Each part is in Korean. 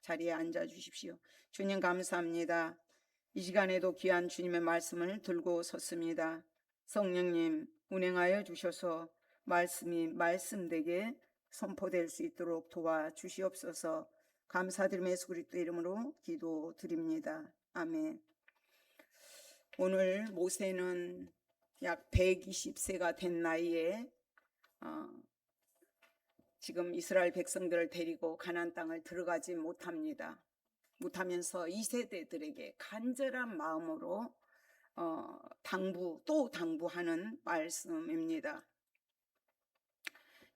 자리에 앉아 주십시오. 주님 감사합니다. 이 시간에도 귀한 주님의 말씀을 들고 섰습니다. 성령님 운행하여 주셔서 말씀이 말씀되게 선포될 수 있도록 도와주시옵소서. 감사드리며 예수 그리스도 이름으로 기도드립니다. 아멘. 오늘 모세는 약 120세가 된 나이에 지금 이스라엘 백성들을 데리고 가나안 땅을 들어가지 못하면서 2세대들에게 간절한 마음으로 당부하는 말씀입니다.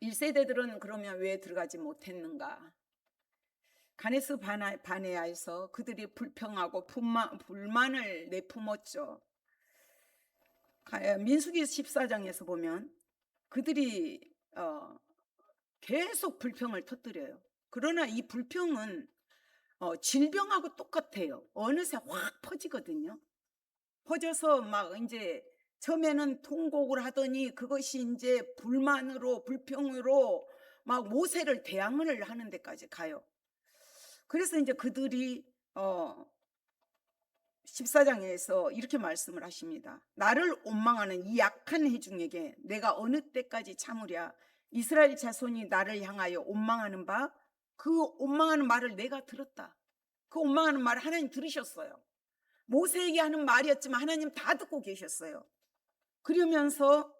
1세대들은 그러면 왜 들어가지 못했는가? 가데스 바네아에서 그들이 불평하고 불만을 내품었죠. 민수기 14장에서 보면 그들이 계속 불평을 터뜨려요. 그러나 이 불평은 질병하고 똑같아요. 어느새 확 퍼지거든요. 퍼져서 막 이제 처음에는 통곡을 하더니 그것이 이제 불만으로 불평으로 막 모세를 대항을 하는 데까지 가요. 그래서 이제 그들이 14장에서 이렇게 말씀을 하십니다. 나를 원망하는 이 약한 회중에게 내가 어느 때까지 참으랴. 이스라엘 자손이 나를 향하여 원망하는 바 그 원망하는 말을 내가 들었다. 그 원망하는 말을 하나님 들으셨어요. 모세에게 하는 말이었지만 하나님 다 듣고 계셨어요. 그러면서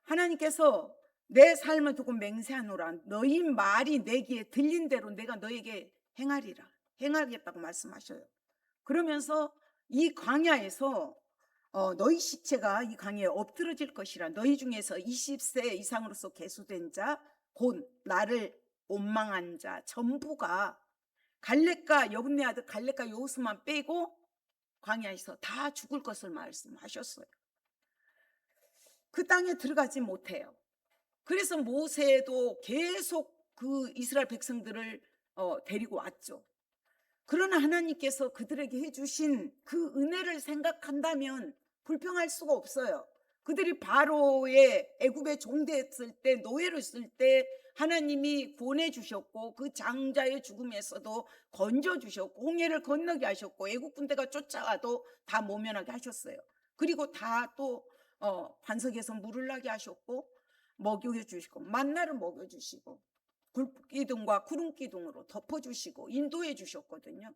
하나님께서 내 삶을 두고 맹세하노라. 너희 말이 내 귀에 들린 대로 내가 너에게 행하리라. 행하겠다고 말씀하셔요. 그러면서 이 광야에서 너희 시체가 이 광야에 엎드러질 것이라. 너희 중에서 20세 이상으로서 계수된 자 곧 나를 원망한 자 전부가 갈렙과 여분네 아들 갈렙과 여호수아만 빼고 광야에서 다 죽을 것을 말씀하셨어요. 그 땅에 들어가지 못해요. 그래서 모세도 계속 그 이스라엘 백성들을 데리고 왔죠. 그러나 하나님께서 그들에게 해주신 그 은혜를 생각한다면 불평할 수가 없어요. 그들이 바로의 애굽에 종되었을 때, 노예로 있을 때 하나님이 구원해 주셨고 그 장자의 죽음에서도 건져 주셨고 홍해를 건너게 하셨고 애굽 군대가 쫓아와도 다 모면하게 하셨어요. 그리고 다 또 반석에서 물을 나게 하셨고 먹여 주시고 만나를 먹여 주시고 불기둥과 구름기둥으로 덮어주시고 인도해 주셨거든요.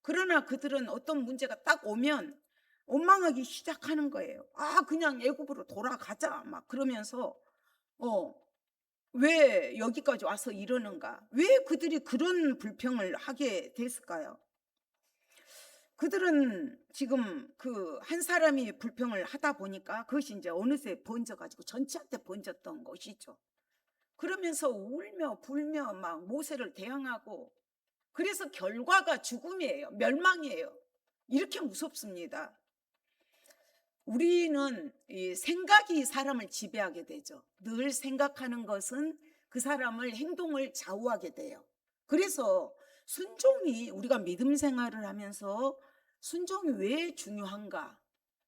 그러나 그들은 어떤 문제가 딱 오면 원망하기 시작하는 거예요. 그냥 애굽으로 돌아가자 막 그러면서 왜 여기까지 와서 이러는가? 왜 그들이 그런 불평을 하게 됐을까요? 그들은 지금 그 한 사람이 불평을 하다 보니까 그것이 이제 어느새 번져가지고 전체한테 번졌던 것이죠. 그러면서 울며 불며 막 모세를 대항하고, 그래서 결과가 죽음이에요. 멸망이에요. 이렇게 무섭습니다. 우리는 이 생각이 사람을 지배하게 되죠. 늘 생각하는 것은 그 사람을 행동을 좌우하게 돼요. 그래서 순종이, 우리가 믿음 생활을 하면서 순종이 왜 중요한가?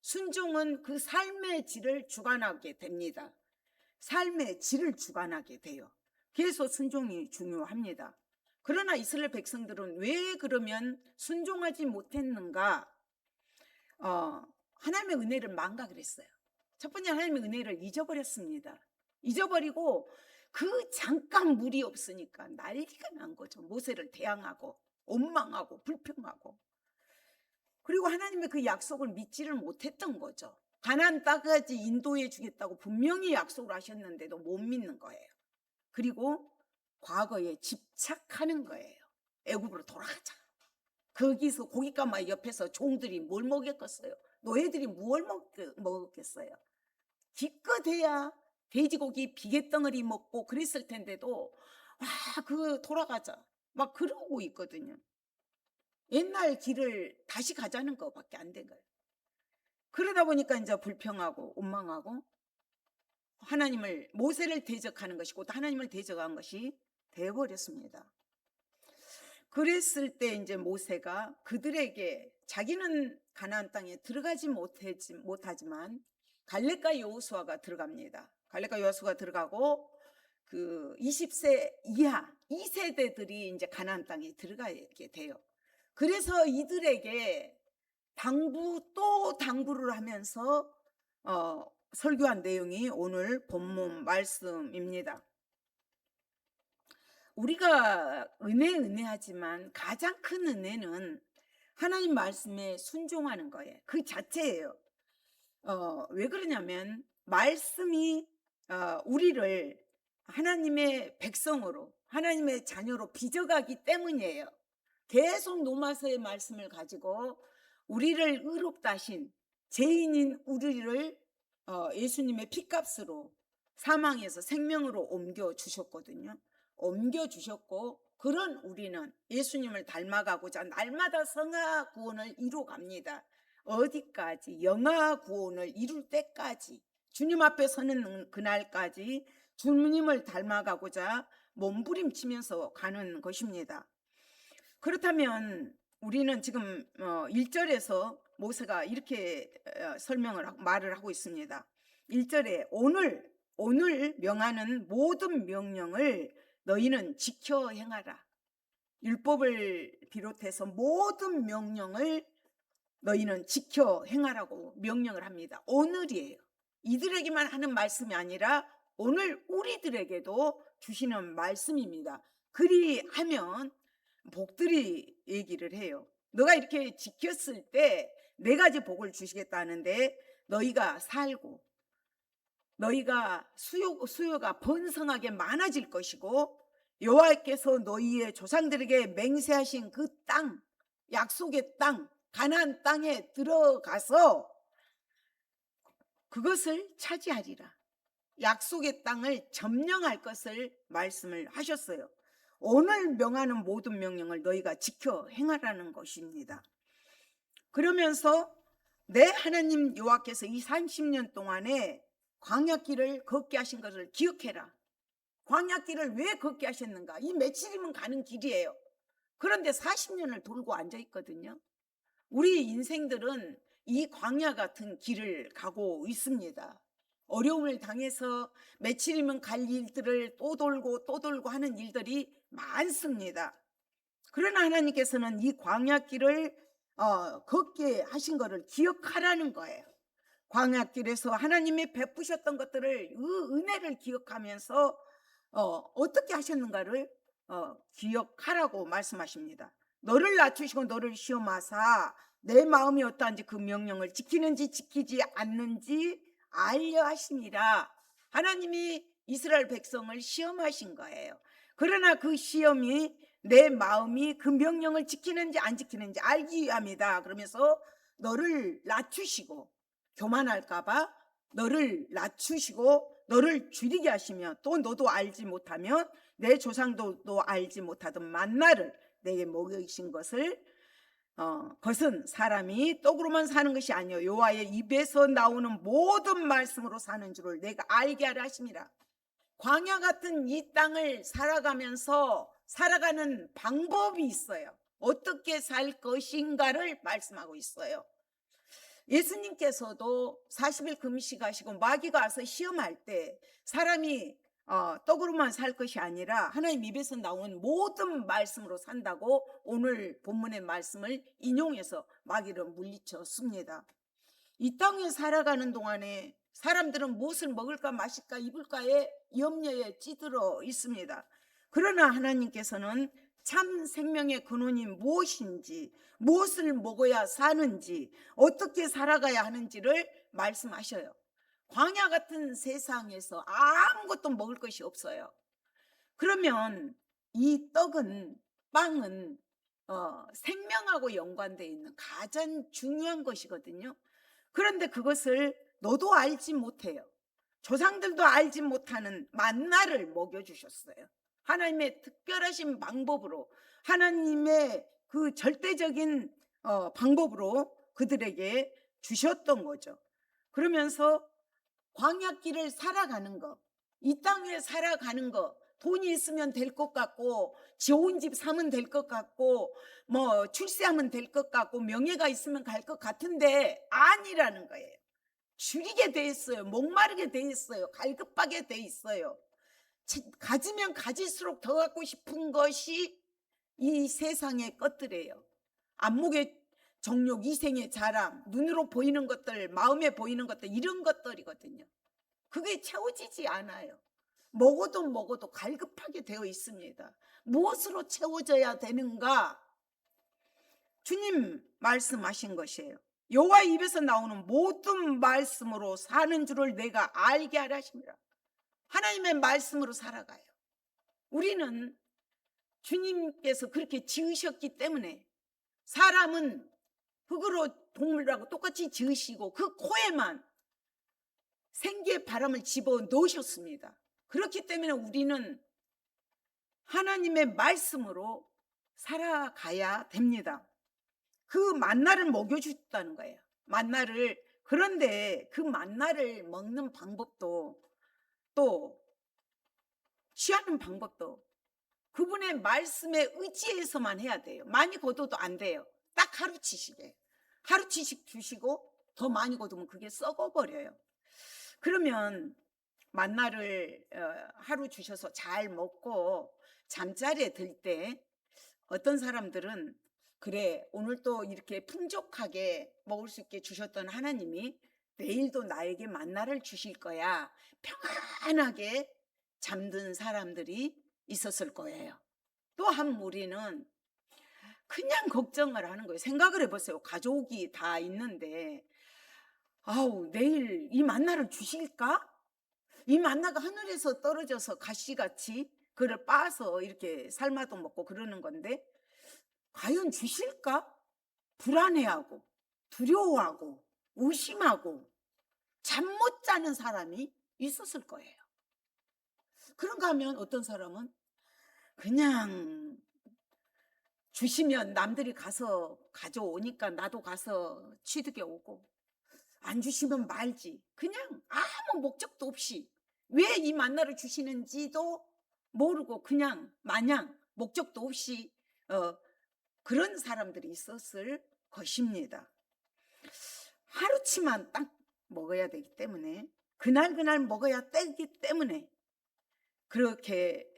순종은 그 삶의 질을 주관하게 됩니다. 삶의 질을 주관하게 돼요. 그래서 순종이 중요합니다. 그러나 이스라엘 백성들은 왜 그러면 순종하지 못했는가? 하나님의 은혜를 망각을 했어요. 첫 번째, 하나님의 은혜를 잊어버렸습니다. 잊어버리고 그 잠깐 물이 없으니까 난리가 난 거죠. 모세를 대항하고 원망하고 불평하고. 그리고 하나님의 그 약속을 믿지를 못했던 거죠. 가나안 땅까지 인도해 주겠다고 분명히 약속을 하셨는데도 못 믿는 거예요. 그리고 과거에 집착하는 거예요. 애굽으로 돌아가자. 거기서 고깃가마 옆에서 종들이 뭘 먹였겠어요? 노예들이 뭘 먹었겠어요? 기껏해야 돼지고기 비계덩어리 먹고 그랬을 텐데도 돌아가자 막 그러고 있거든요. 옛날 길을 다시 가자는 것밖에 안 된 거예요. 그러다 보니까 이제 불평하고 원망하고 하나님을, 모세를 대적하는 것이고 하나님을 대적한 것이 되어버렸습니다. 그랬을 때 이제 모세가 그들에게, 자기는 가나안 땅에 들어가지 못하지만 갈렙과 여호수아가 들어갑니다. 갈렙과 여호수아가 들어가고 그 20세 이하 2세대들이 이제 가나안 땅에 들어가게 돼요. 그래서 이들에게 당부 또 당부를 하면서 설교한 내용이 오늘 본문 말씀입니다. 우리가 은혜하지만 가장 큰 은혜는 하나님 말씀에 순종하는 거예요. 그 자체예요. 왜 그러냐면 말씀이 우리를 하나님의 백성으로, 하나님의 자녀로 빚어가기 때문이에요. 계속 로마서의 말씀을 가지고 우리를 의롭다 하신 죄인인 우리를 예수님의 피값으로 사망에서 생명으로 옮겨 주셨거든요. 옮겨 주셨고, 그런 우리는 예수님을 닮아가고자 날마다 성화 구원을 이루어갑니다. 어디까지? 영화 구원을 이룰 때까지, 주님 앞에 서는 그날까지 주님을 닮아가고자 몸부림치면서 가는 것입니다. 그렇다면 우리는 지금 1절에서 모세가 이렇게 말을 하고 있습니다. 1절에 오늘 명하는 모든 명령을 너희는 지켜 행하라. 율법을 비롯해서 모든 명령을 너희는 지켜 행하라고 명령을 합니다. 오늘이에요. 이들에게만 하는 말씀이 아니라 오늘 우리들에게도 주시는 말씀입니다. 그리하면 복들이 얘기를 해요. 너가 이렇게 지켰을 때 4가지 복을 주시겠다는데, 너희가 살고 너희가 수요가 번성하게 많아질 것이고, 여호와께서 너희의 조상들에게 맹세하신 그 땅, 약속의 땅, 가나안 땅에 들어가서 그것을 차지하리라. 약속의 땅을 점령할 것을 말씀을 하셨어요. 오늘 명하는 모든 명령을 너희가 지켜 행하라는 것입니다. 그러면서 내 하나님 여호와께서 이 30년 동안에 광야길을 걷게 하신 것을 기억해라. 광야길을 왜 걷게 하셨는가? 이 며칠이면 가는 길이에요. 그런데 40년을 돌고 앉아 있거든요. 우리 인생들은 이 광야 같은 길을 가고 있습니다. 어려움을 당해서 며칠이면 갈 일들을 또 돌고 하는 일들이 많습니다. 그러나 하나님께서는 이 광야길을 걷게 하신 것을 기억하라는 거예요. 광야길에서 하나님이 베푸셨던 것들을, 그 은혜를 기억하면서 어떻게 하셨는가를 기억하라고 말씀하십니다. 너를 낮추시고 너를 시험하사 내 마음이 어떠한지 그 명령을 지키는지 지키지 않는지 알려 하시니라. 하나님이 이스라엘 백성을 시험하신 거예요. 그러나 그 시험이 내 마음이 그 명령을 지키는지 안 지키는지 알기 위함이다. 그러면서 너를 낮추시고, 교만할까봐 너를 낮추시고 너를 줄이게 하시며, 또 너도 알지 못하면 내 조상도 알지 못하던 만나를 내게 먹이신 것을 그것은 사람이 떡으로만 사는 것이 아니요 여호와의 입에서 나오는 모든 말씀으로 사는 줄을 내가 알게 하라 하심이라. 광야 같은 이 땅을 살아가면서 살아가는 방법이 있어요. 어떻게 살 것인가를 말씀하고 있어요. 예수님께서도 40일 금식하시고 마귀가 와서 시험할 때 사람이 떡으로만 살 것이 아니라 하나님 입에서 나온 모든 말씀으로 산다고 오늘 본문의 말씀을 인용해서 마귀를 물리쳤습니다. 이 땅에 살아가는 동안에 사람들은 무엇을 먹을까 마실까 입을까에 염려에 찌들어 있습니다. 그러나 하나님께서는 참 생명의 근원이 무엇인지, 무엇을 먹어야 사는지, 어떻게 살아가야 하는지를 말씀하셔요. 광야 같은 세상에서 아무것도 먹을 것이 없어요. 그러면 이 빵은 생명하고 연관되어 있는 가장 중요한 것이거든요. 그런데 그것을 너도 알지 못해요. 조상들도 알지 못하는 만나를 먹여주셨어요. 하나님의 특별하신 방법으로, 하나님의 그 절대적인 방법으로 그들에게 주셨던 거죠. 그러면서 광야길을 살아가는 거, 이 땅에 살아가는 거, 돈이 있으면 될 것 같고, 좋은 집 사면 될 것 같고, 출세하면 될 것 같고, 명예가 있으면 갈 것 같은데 아니라는 거예요. 줄이게 돼 있어요. 목마르게 돼 있어요. 갈급하게 돼 있어요. 가지면 가질수록 더 갖고 싶은 것이 이 세상의 것들이에요. 안목의 정욕, 이생의 자랑, 눈으로 보이는 것들, 마음에 보이는 것들, 이런 것들이거든요. 그게 채워지지 않아요. 먹어도 갈급하게 되어 있습니다. 무엇으로 채워져야 되는가? 주님 말씀하신 것이에요. 여호와 입에서 나오는 모든 말씀으로 사는 줄을 내가 알게 하라 하십니다. 하나님의 말씀으로 살아가요. 우리는 주님께서 그렇게 지으셨기 때문에, 사람은 흙으로 동물하고 똑같이 지으시고 그 코에만 생기의 바람을 집어 넣으셨습니다. 그렇기 때문에 우리는 하나님의 말씀으로 살아가야 됩니다. 그 만나를 먹여주셨다는 거예요. 만나를. 그런데 그 만나를 먹는 방법도, 또 취하는 방법도 그분의 말씀에 의지해서만 해야 돼요. 많이 거둬도 안 돼요. 딱 하루치식이에요. 하루치식 주시고 더 많이 거두면 그게 썩어버려요. 그러면 만나를 하루 주셔서 잘 먹고 잠자리에 들 때 어떤 사람들은, 그래, 오늘 또 이렇게 풍족하게 먹을 수 있게 주셨던 하나님이 내일도 나에게 만나를 주실 거야, 평안하게 잠든 사람들이 있었을 거예요. 또 한 무리는 그냥 걱정을 하는 거예요. 생각을 해보세요. 가족이 다 있는데, 아우, 내일 이 만나를 주실까? 이 만나가 하늘에서 떨어져서 가시같이 그를 빻아서 이렇게 삶아도 먹고 그러는 건데, 과연 주실까? 불안해하고 두려워하고 의심하고 잠 못 자는 사람이 있었을 거예요. 그런가 하면 어떤 사람은 그냥 주시면 남들이 가서 가져오니까 나도 가서 취득해 오고, 안 주시면 말지, 그냥 아무 목적도 없이 왜 이 만나를 주시는지도 모르고 그냥 마냥 목적도 없이 그런 사람들이 있었을 것입니다. 하루치만 딱 먹어야 되기 때문에, 그날 먹어야 되기 때문에 그렇게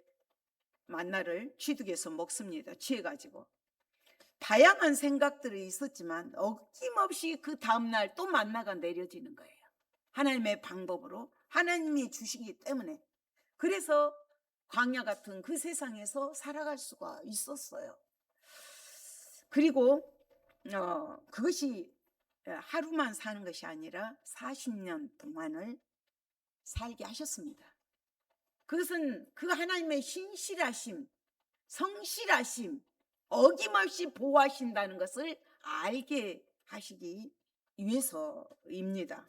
만나를 취득해서 먹습니다. 취해가지고. 다양한 생각들이 있었지만 어김없이 그 다음날 또 만나가 내려지는 거예요. 하나님의 방법으로 하나님이 주시기 때문에. 그래서 광야 같은 그 세상에서 살아갈 수가 있었어요. 그리고 그것이 하루만 사는 것이 아니라 40년 동안을 살게 하셨습니다. 그것은 그 하나님의 신실하심, 성실하심, 어김없이 보호하신다는 것을 알게 하시기 위해서입니다.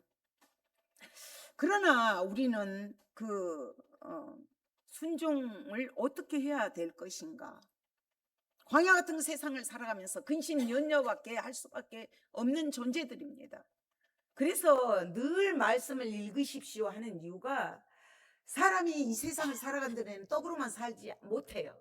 그러나 우리는 그 순종을 어떻게 해야 될 것인가? 광야 같은 세상을 살아가면서 근심연려밖에 할 수밖에 없는 존재들입니다. 그래서 늘 말씀을 읽으십시오 하는 이유가, 사람이 이 세상을 살아간 데는 떡으로만 살지 못해요.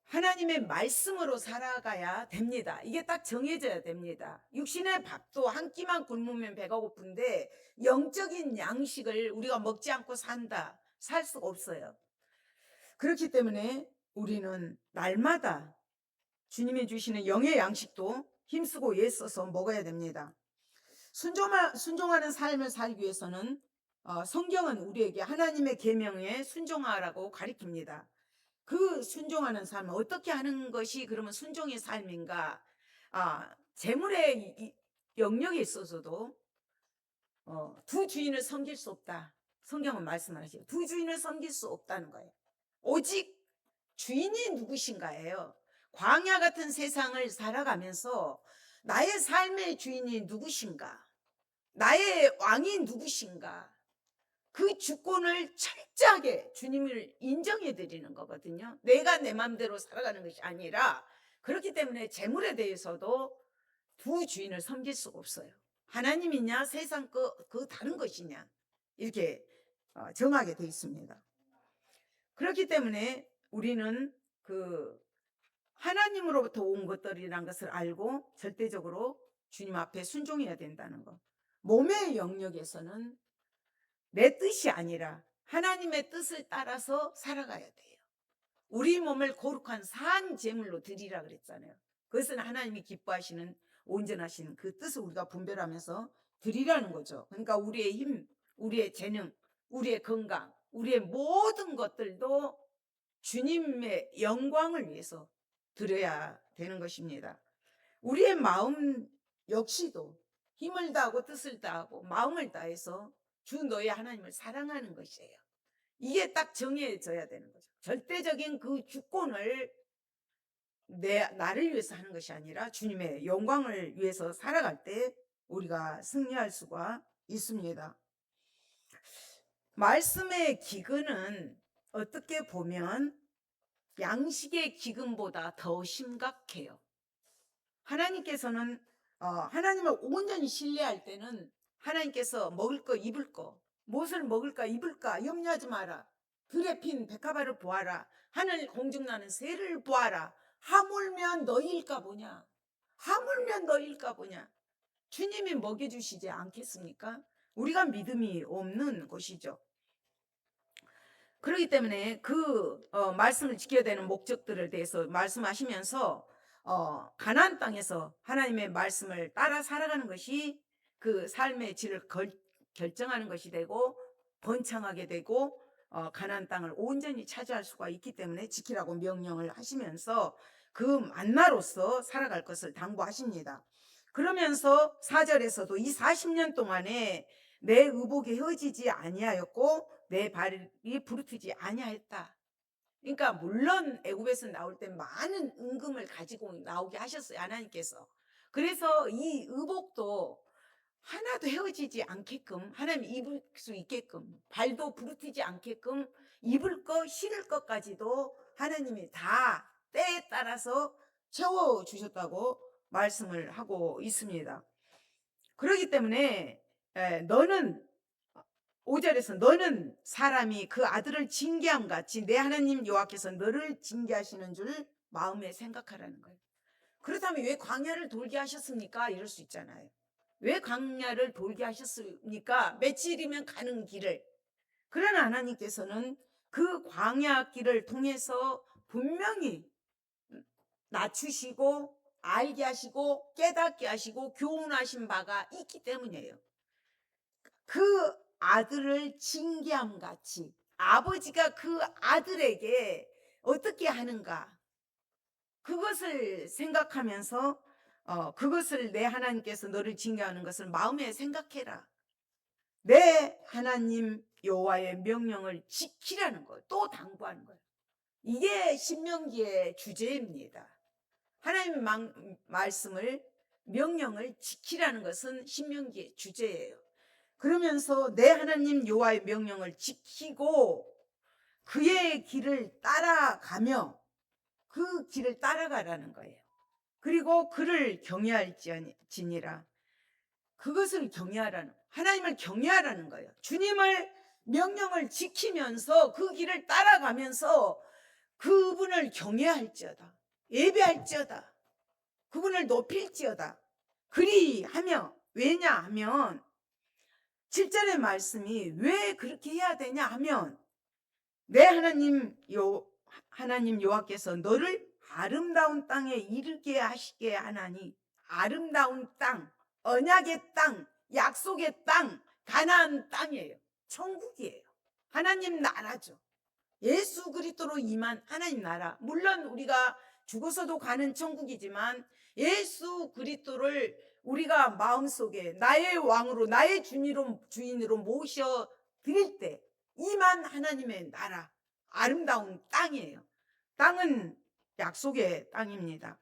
하나님의 말씀으로 살아가야 됩니다. 이게 딱 정해져야 됩니다. 육신의 밥도 한 끼만 굶으면 배가 고픈데 영적인 양식을 우리가 먹지 않고 살 수가 없어요. 그렇기 때문에 우리는 날마다 주님이 주시는 영의 양식도 힘쓰고 애써서 먹어야 됩니다. 순종하는 삶을 살기 위해서는 성경은 우리에게 하나님의 계명에 순종하라고 가리킵니다. 그 순종하는 삶을 어떻게 하는 것이 그러면 순종의 삶인가? 재물의 영역에 있어서도 두 주인을 섬길 수 없다. 성경은 말씀하시죠. 두 주인을 섬길 수 없다는 거예요. 오직 주인이 누구신가예요. 광야 같은 세상을 살아가면서 나의 삶의 주인이 누구신가? 나의 왕이 누구신가? 그 주권을 철저하게 주님을 인정해 드리는 거거든요. 내가 내 마음대로 살아가는 것이 아니라. 그렇기 때문에 재물에 대해서도 두 주인을 섬길 수가 없어요. 하나님이냐 세상 그 다른 것이냐, 이렇게 정하게 돼 있습니다. 그렇기 때문에 우리는 그 하나님으로부터 온 것들이라는 것을 알고 절대적으로 주님 앞에 순종해야 된다는 것. 몸의 영역에서는 내 뜻이 아니라 하나님의 뜻을 따라서 살아가야 돼요. 우리 몸을 거룩한 산 제물로 드리라 그랬잖아요. 그것은 하나님이 기뻐하시는 온전하신 그 뜻을 우리가 분별하면서 드리라는 거죠. 그러니까 우리의 힘, 우리의 재능, 우리의 건강, 우리의 모든 것들도 주님의 영광을 위해서 드려야 되는 것입니다. 우리의 마음 역시도 힘을 다하고 뜻을 다하고 마음을 다해서 주 너의 하나님을 사랑하는 것이에요. 이게 딱 정해져야 되는 거죠. 절대적인 그 주권을 나를 위해서 하는 것이 아니라 주님의 영광을 위해서 살아갈 때 우리가 승리할 수가 있습니다. 말씀의 기근은 어떻게 보면 양식의 기근보다 더 심각해요. 하나님께서는 하나님을 온전히 신뢰할 때는 하나님께서 먹을 거 입을 거 무엇을 먹을까 입을까 염려하지 마라. 들에 핀 백합화를 보아라. 하늘 공중 나는 새를 보아라. 하물며 너희일까 보냐. 하물며 너희일까 보냐. 주님이 먹여주시지 않겠습니까? 우리가 믿음이 없는 것이죠. 그렇기 때문에 그 말씀을 지켜야 되는 목적들에 대해서 말씀하시면서 가나안 땅에서 하나님의 말씀을 따라 살아가는 것이 그 삶의 질을 결정하는 것이 되고 번창하게 되고 가나안 땅을 온전히 차지할 수가 있기 때문에 지키라고 명령을 하시면서 그 만나로서 살아갈 것을 당부하십니다. 그러면서 4절에서도 이 40년 동안에 내 의복이 휘어지지 아니하였고 내 발이 부르트지 아니하였다. 그러니까 물론 애굽에서 나올 때 많은 은금을 가지고 나오게 하셨어요, 하나님께서. 그래서 이 의복도 하나도 헤어지지 않게끔 하나님 입을 수 있게끔 발도 부르트지 않게끔 입을 것 신을 것까지도 하나님이 다 때에 따라서 채워주셨다고 말씀을 하고 있습니다. 그렇기 때문에 너는 5절에서 너는 사람이 그 아들을 징계함 같이 내 하나님 여호와께서 너를 징계하시는 줄 마음에 생각하라는 거예요. 그렇다면 왜 광야를 돌게 하셨습니까? 이럴 수 있잖아요. 왜 광야를 돌게 하셨습니까? 며칠이면 가는 길을. 그러나 하나님께서는 그 광야 길을 통해서 분명히 낮추시고 알게 하시고 깨닫게 하시고 교훈하신 바가 있기 때문이에요. 그 아들을 징계함 같이 아버지가 그 아들에게 어떻게 하는가 그것을 생각하면서 그것을 내 하나님께서 너를 징계하는 것을 마음에 생각해라. 내 하나님 여호와의 명령을 지키라는 거예요. 또 당부하는 거예요. 이게 신명기의 주제입니다. 하나님의 말씀을 명령을 지키라는 것은 신명기의 주제예요. 그러면서 내 하나님 여호와의 명령을 지키고 그의 길을 따라가며 그 길을 따라가라는 거예요. 그리고 그를 경외할지니라. 그것을 경외하라는 하나님을 경외하라는 거예요. 주님을 명령을 지키면서 그 길을 따라가면서 그분을 경외할지어다. 예배할지어다. 그분을 높일지어다. 그리하며 왜냐하면 7절의 말씀이 왜 그렇게 해야 되냐 하면 내 하나님 여호와께서 너를 아름다운 땅에 이르게 하시게 하나니 아름다운 땅, 언약의 땅, 약속의 땅, 가나안 땅이에요. 천국이에요. 하나님 나라죠. 예수 그리스도로 임한 하나님 나라. 물론 우리가 죽어서도 가는 천국이지만 예수 그리스도를 우리가 마음속에 나의 왕으로 나의 주인으로 모셔 드릴 때 임한 하나님의 나라, 아름다운 땅이에요. 땅은 약속의 땅입니다.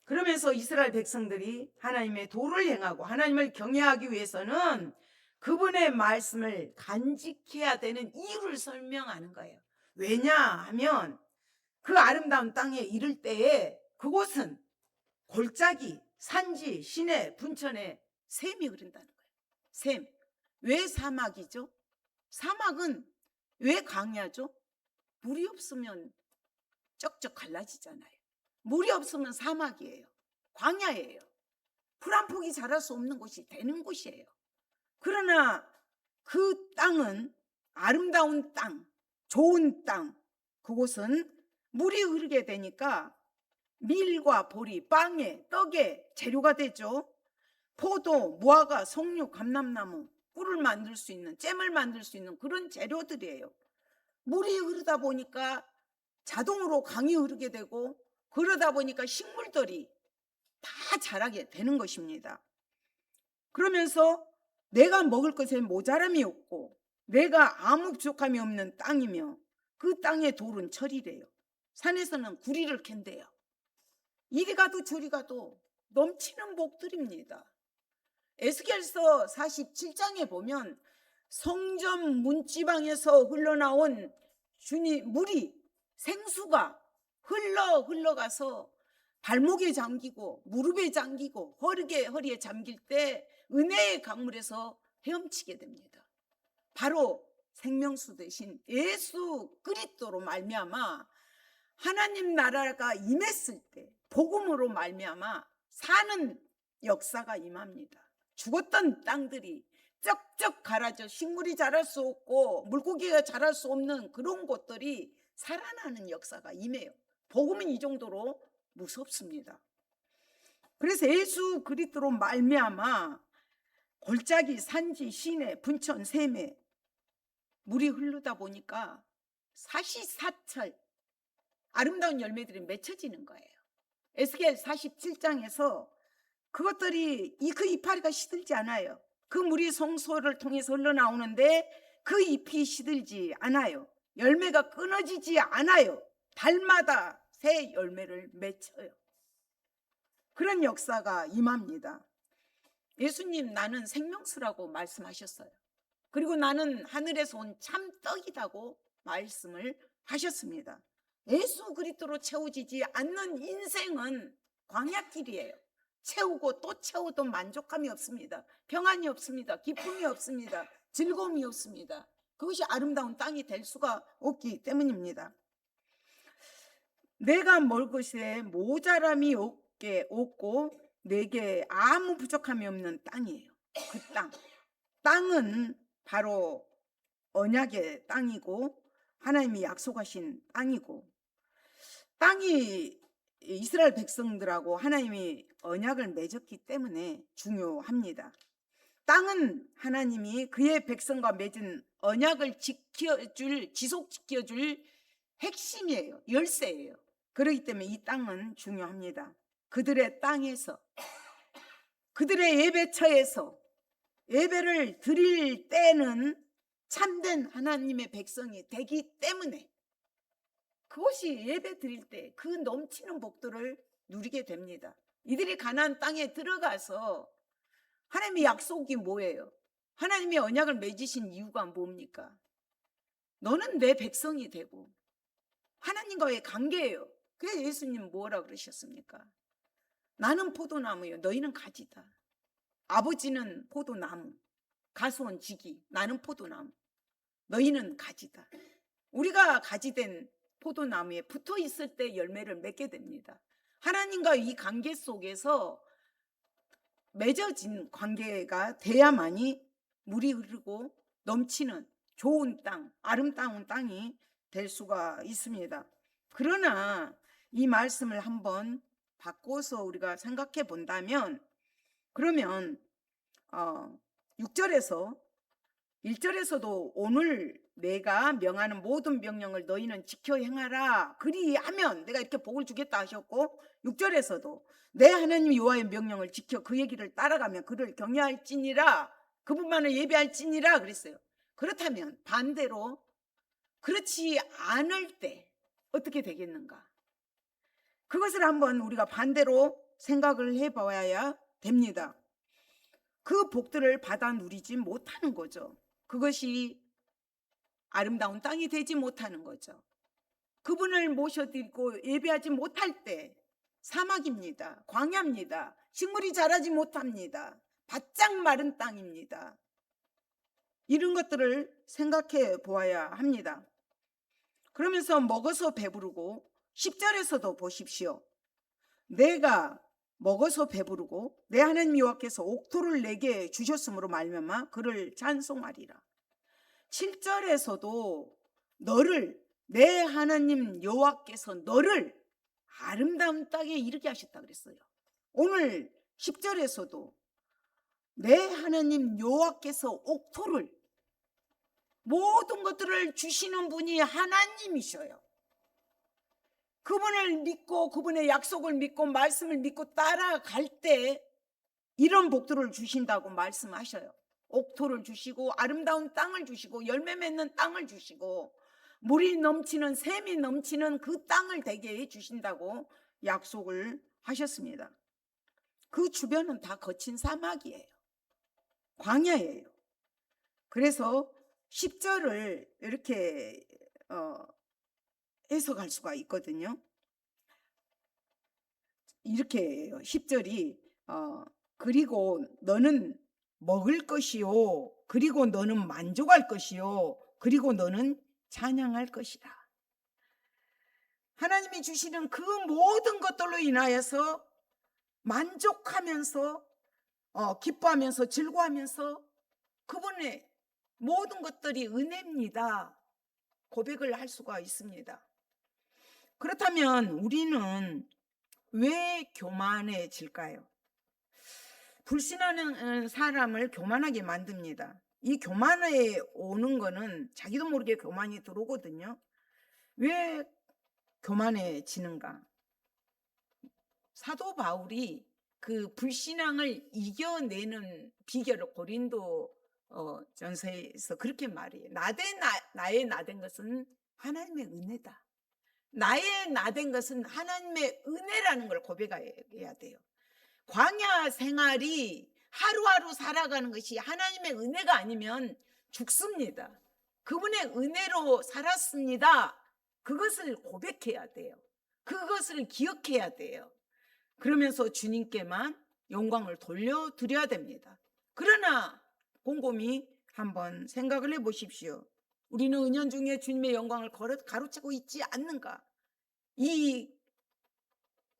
그러면서 이스라엘 백성들이 하나님의 도를 행하고 하나님을 경외하기 위해서는 그분의 말씀을 간직해야 되는 이유를 설명하는 거예요. 왜냐하면 그 아름다운 땅에 이를 때에 그곳은 골짜기, 산지, 시내, 분천에 샘이 흐른다는 거예요. 샘. 왜 사막이죠? 사막은 왜 광야죠? 물이 없으면 쩍쩍 갈라지잖아요. 물이 없으면 사막이에요. 광야예요. 풀 한 폭이 자랄 수 없는 곳이 되는 곳이에요. 그러나 그 땅은 아름다운 땅, 좋은 땅, 그곳은 물이 흐르게 되니까 밀과 보리, 빵에, 떡에 재료가 되죠. 포도, 무화과, 석류, 감람나무, 꿀을 만들 수 있는, 잼을 만들 수 있는 그런 재료들이에요. 물이 흐르다 보니까 자동으로 강이 흐르게 되고, 그러다 보니까 식물들이 다 자라게 되는 것입니다. 그러면서 내가 먹을 것에 모자람이 없고 내가 아무 부족함이 없는 땅이며, 그 땅의 돌은 철이래요. 산에서는 구리를 캔대요. 이리 가도 저리 가도 넘치는 복들입니다. 에스겔서 47장에 보면 성전 문지방에서 흘러나온 주님 물이, 생수가 흘러가서 발목에 잠기고 무릎에 잠기고 허리에 잠길 때 은혜의 강물에서 헤엄치게 됩니다. 바로 생명수 대신 예수 그리스도로 말미암아 하나님 나라가 임했을 때 복음으로 말미암아 사는 역사가 임합니다. 죽었던 땅들이 쩍쩍 갈아져 식물이 자랄 수 없고 물고기가 자랄 수 없는 그런 곳들이 살아나는 역사가 임해요. 복음은 이 정도로 무섭습니다. 그래서 예수 그리스도로 말미암아 골짜기, 산지, 시내, 분천, 세매 물이 흐르다 보니까 사시사철 아름다운 열매들이 맺혀지는 거예요. 에스겔 47장에서 그것들이 그 이파리가 시들지 않아요. 그 물이 성소를 통해서 흘러나오는데 그 잎이 시들지 않아요. 열매가 끊어지지 않아요. 달마다 새 열매를 맺혀요. 그런 역사가 임합니다. 예수님, 나는 생명수라고 말씀하셨어요. 그리고 나는 하늘에서 온 참떡이라고 말씀을 하셨습니다. 예수 그리스도로 채워지지 않는 인생은 광야길이에요. 채우고 또 채워도 만족감이 없습니다. 평안이 없습니다. 기쁨이 없습니다. 즐거움이 없습니다. 그것이 아름다운 땅이 될 수가 없기 때문입니다. 내가 먹을 것에 모자람이 없고 내게 아무 부족함이 없는 땅이에요. 그 땅은 바로 언약의 땅이고 하나님이 약속하신 땅이고, 땅이 이스라엘 백성들하고 하나님이 언약을 맺었기 때문에 중요합니다. 땅은 하나님이 그의 백성과 맺은 언약을 지속시켜줄 핵심이에요. 열쇠예요. 그렇기 때문에 이 땅은 중요합니다. 그들의 땅에서, 그들의 예배처에서 예배를 드릴 때는 참된 하나님의 백성이 되기 때문에 그것이 예배 드릴 때 그 넘치는 복들을 누리게 됩니다. 이들이 가나안 땅에 들어가서 하나님의 약속이 뭐예요? 하나님의 언약을 맺으신 이유가 뭡니까? 너는 내 백성이 되고 하나님과의 관계예요. 그래서 예수님 뭐라 그러셨습니까? 나는 포도나무요, 너희는 가지다. 아버지는 포도나무, 가수원 지기, 나는 포도나무, 너희는 가지다. 우리가 가지된 포도나무에 붙어 있을 때 열매를 맺게 됩니다. 하나님과 이 관계 속에서 맺어진 관계가 돼야만이 물이 흐르고 넘치는 좋은 땅, 아름다운 땅이 될 수가 있습니다. 그러나 이 말씀을 한번 바꿔서 우리가 생각해 본다면, 그러면 6절에서 1절에서도 오늘 내가 명하는 모든 명령을 너희는 지켜 행하라, 그리하면 내가 이렇게 복을 주겠다 하셨고, 6절에서도 내 하나님 여호와의 명령을 지켜 그 얘기를 따라가면 그를 경외할지니라, 그분만을 예배할지니라 그랬어요. 그렇다면 반대로 그렇지 않을 때 어떻게 되겠는가? 그것을 한번 우리가 반대로 생각을 해봐야 됩니다. 그 복들을 받아 누리지 못하는 거죠. 그것이 아름다운 땅이 되지 못하는 거죠. 그분을 모셔드리고 예배하지 못할 때 사막입니다. 광야입니다. 식물이 자라지 못합니다. 바짝 마른 땅입니다. 이런 것들을 생각해 보아야 합니다. 그러면서 먹어서 배부르고, 10절에서도 보십시오. 내가 먹어서 배부르고 내 하나님 여호와께서 옥토를 내게 주셨으므로 말미암아 그를 찬송하리라. 7절에서도 너를, 내 하나님 여호와께서 너를 아름다운 땅에 이르게 하셨다 그랬어요. 오늘 10절에서도 내 하나님 여호와께서 옥토를, 모든 것들을 주시는 분이 하나님이셔요. 그분을 믿고 그분의 약속을 믿고 말씀을 믿고 따라갈 때 이런 복들을 주신다고 말씀하셔요. 옥토를 주시고 아름다운 땅을 주시고 열매 맺는 땅을 주시고 물이 넘치는, 샘이 넘치는 그 땅을 되게 해 주신다고 약속을 하셨습니다. 그 주변은 다 거친 사막이에요. 광야예요. 그래서 10절을 이렇게 해석할 수가 있거든요. 이렇게 해요. 10절이 그리고 너는 먹을 것이요, 그리고 너는 만족할 것이요, 그리고 너는 찬양할 것이라. 하나님이 주시는 그 모든 것들로 인하여서 만족하면서 기뻐하면서 즐거워하면서 그분의 모든 것들이 은혜입니다 고백을 할 수가 있습니다. 그렇다면 우리는 왜 교만해질까요? 불신하는 사람을 교만하게 만듭니다. 이 교만에 오는 거는 자기도 모르게 교만이 들어오거든요. 왜 교만해지는가? 사도 바울이 그 불신앙을 이겨내는 비결을 고린도 전서에서 그렇게 말해요. 나의 나된 것은 하나님의 은혜다. 나의 나된 것은 하나님의 은혜라는 걸 고백해야 돼요. 광야 생활이 하루하루 살아가는 것이 하나님의 은혜가 아니면 죽습니다. 그분의 은혜로 살았습니다. 그것을 고백해야 돼요. 그것을 기억해야 돼요. 그러면서 주님께만 영광을 돌려드려야 됩니다. 그러나 곰곰이 한번 생각을 해보십시오. 우리는 은연중에 주님의 영광을 가로채고 있지 않는가? 이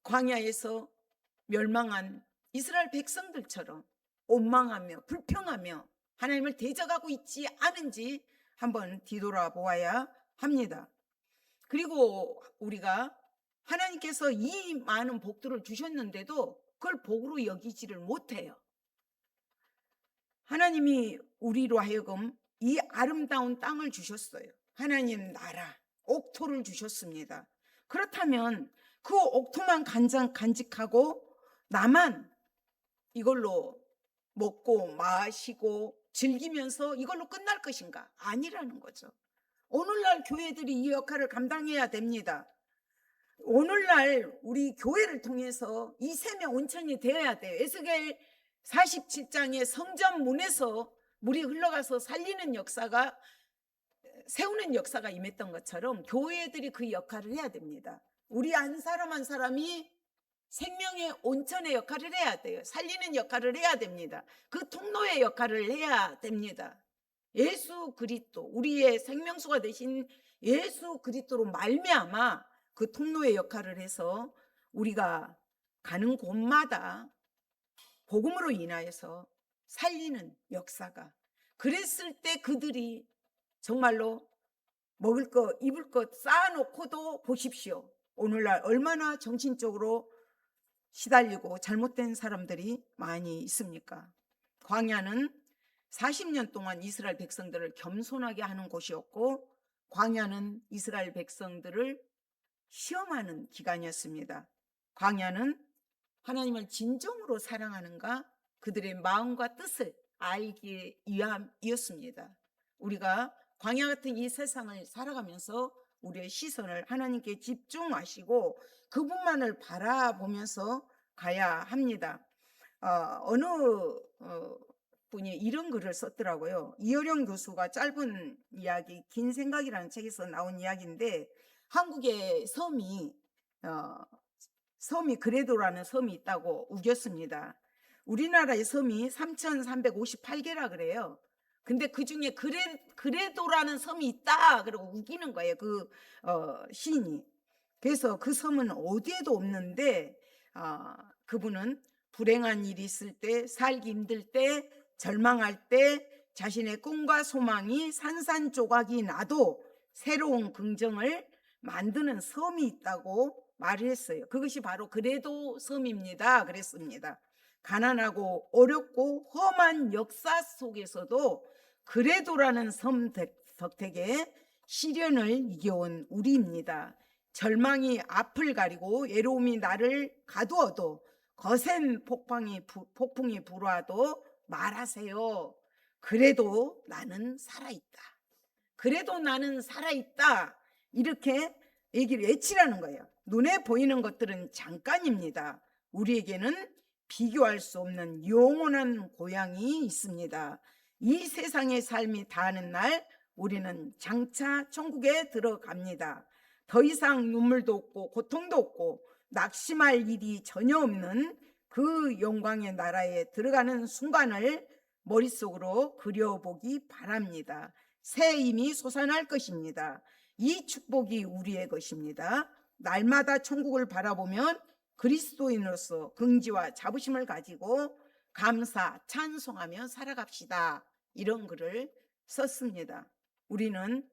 광야에서 멸망한 이스라엘 백성들처럼 원망하며 불평하며 하나님을 대적하고 있지 않은지 한번 뒤돌아보아야 합니다. 그리고 우리가 하나님께서 이 많은 복들을 주셨는데도 그걸 복으로 여기지를 못해요. 하나님이 우리로 하여금 이 아름다운 땅을 주셨어요. 하나님 나라, 옥토를 주셨습니다. 그렇다면 그 옥토만 간직하고 나만 이걸로 먹고 마시고 즐기면서 이걸로 끝날 것인가? 아니라는 거죠. 오늘날 교회들이 이 역할을 감당해야 됩니다. 오늘날 우리 교회를 통해서 이 샘의 온천이 되어야 돼요. 에스겔 47장의 성전 문에서 물이 흘러가서 살리는 역사가, 세우는 역사가 임했던 것처럼 교회들이 그 역할을 해야 됩니다. 우리 한 사람 한 사람이 생명의 온천의 역할을 해야 돼요. 살리는 역할을 해야 됩니다. 그 통로의 역할을 해야 됩니다. 예수 그리스도, 우리의 생명수가 되신 예수 그리스도로 말미암아 그 통로의 역할을 해서 우리가 가는 곳마다 복음으로 인하여서 살리는 역사가, 그랬을 때 그들이 정말로 먹을 것 입을 것 쌓아놓고도 보십시오. 오늘날 얼마나 정신적으로 시달리고 잘못된 사람들이 많이 있습니까? 광야는 40년 동안 이스라엘 백성들을 겸손하게 하는 곳이었고, 광야는 이스라엘 백성들을 시험하는 기간이었습니다. 광야는 하나님을 진정으로 사랑하는가, 그들의 마음과 뜻을 알기 위함이었습니다. 우리가 광야 같은 이 세상을 살아가면서 우리의 시선을 하나님께 집중하시고 그분만을 바라보면서 가야 합니다. 어느 분이 이런 글을 썼더라고요. 이효령 교수가 짧은 이야기, 긴 생각이라는 책에서 나온 이야기인데, 한국의 섬이 그레도라는 섬이 있다고 우겼습니다. 우리나라의 섬이 3,358개라 그래요. 근데 그 중에 그레도라는 섬이 있다 그러고 우기는 거예요, 그 시인이. 그래서 그 섬은 어디에도 없는데 그분은 불행한 일이 있을 때, 살기 힘들 때, 절망할 때, 자신의 꿈과 소망이 산산조각이 나도 새로운 긍정을 만드는 섬이 있다고 말을 했어요. 그것이 바로 그래도 섬입니다. 그랬습니다. 가난하고 어렵고 험한 역사 속에서도 그래도라는 섬 덕택에 시련을 이겨온 우리입니다. 절망이 앞을 가리고 외로움이 나를 가두어도 거센 폭풍이 불어와도 말하세요. 그래도 나는 살아있다. 그래도 나는 살아있다. 이렇게 얘기를 외치라는 거예요. 눈에 보이는 것들은 잠깐입니다. 우리에게는 비교할 수 없는 영원한 고향이 있습니다. 이 세상의 삶이 다하는 날 우리는 장차 천국에 들어갑니다. 더 이상 눈물도 없고 고통도 없고 낙심할 일이 전혀 없는 그 영광의 나라에 들어가는 순간을 머릿속으로 그려보기 바랍니다. 새 힘이 솟아날 것입니다. 이 축복이 우리의 것입니다. 날마다 천국을 바라보면 그리스도인으로서 긍지와 자부심을 가지고 감사, 찬송하며 살아갑시다. 이런 글을 썼습니다. 우리는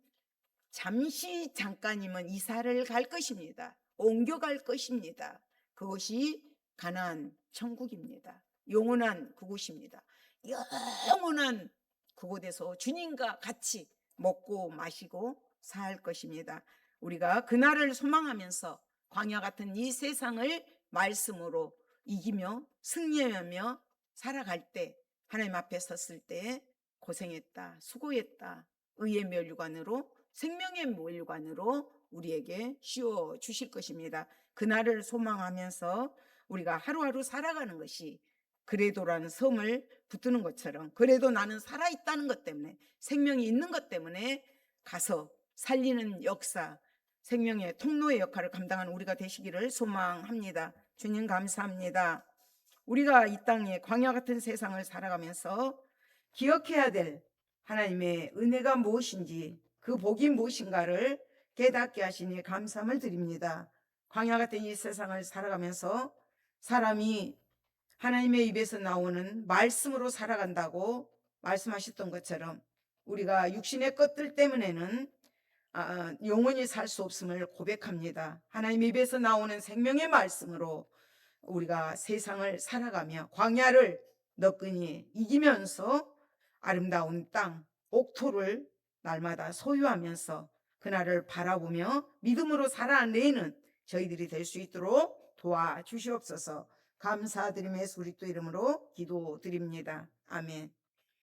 잠시 잠깐이면 이사를 갈 것입니다. 옮겨갈 것입니다. 그것이 가나안 천국입니다. 영원한 그곳입니다. 영원한 그곳에서 주님과 같이 먹고 마시고 살 것입니다. 우리가 그날을 소망하면서 광야 같은 이 세상을 말씀으로 이기며 승리하며 살아갈 때, 하나님 앞에 섰을 때 고생했다, 수고했다, 의의 면류관으로, 생명의 면류관으로 우리에게 씌워 주실 것입니다. 그날을 소망하면서 우리가 하루하루 살아가는 것이 그래도라는 섬을 붙드는 것처럼, 그래도 나는 살아있다는 것 때문에, 생명이 있는 것 때문에 가서 살리는 역사, 생명의 통로의 역할을 감당하는 우리가 되시기를 소망합니다. 주님 감사합니다. 우리가 이 땅에 광야 같은 세상을 살아가면서 기억해야 될 하나님의 은혜가 무엇인지, 그 복이 무엇인가를 깨닫게 하시니 감사함을 드립니다. 광야 같은 이 세상을 살아가면서 사람이 하나님의 입에서 나오는 말씀으로 살아간다고 말씀하셨던 것처럼 우리가 육신의 것들 때문에는 영원히 살 수 없음을 고백합니다. 하나님의 입에서 나오는 생명의 말씀으로 우리가 세상을 살아가며 광야를 너끈히 이기면서 아름다운 땅, 옥토를 날마다 소유하면서 그날을 바라보며 믿음으로 살아내는 저희들이 될 수 있도록 도와주시옵소서. 감사드리며 예수 그리스도 이름으로 기도드립니다. 아멘.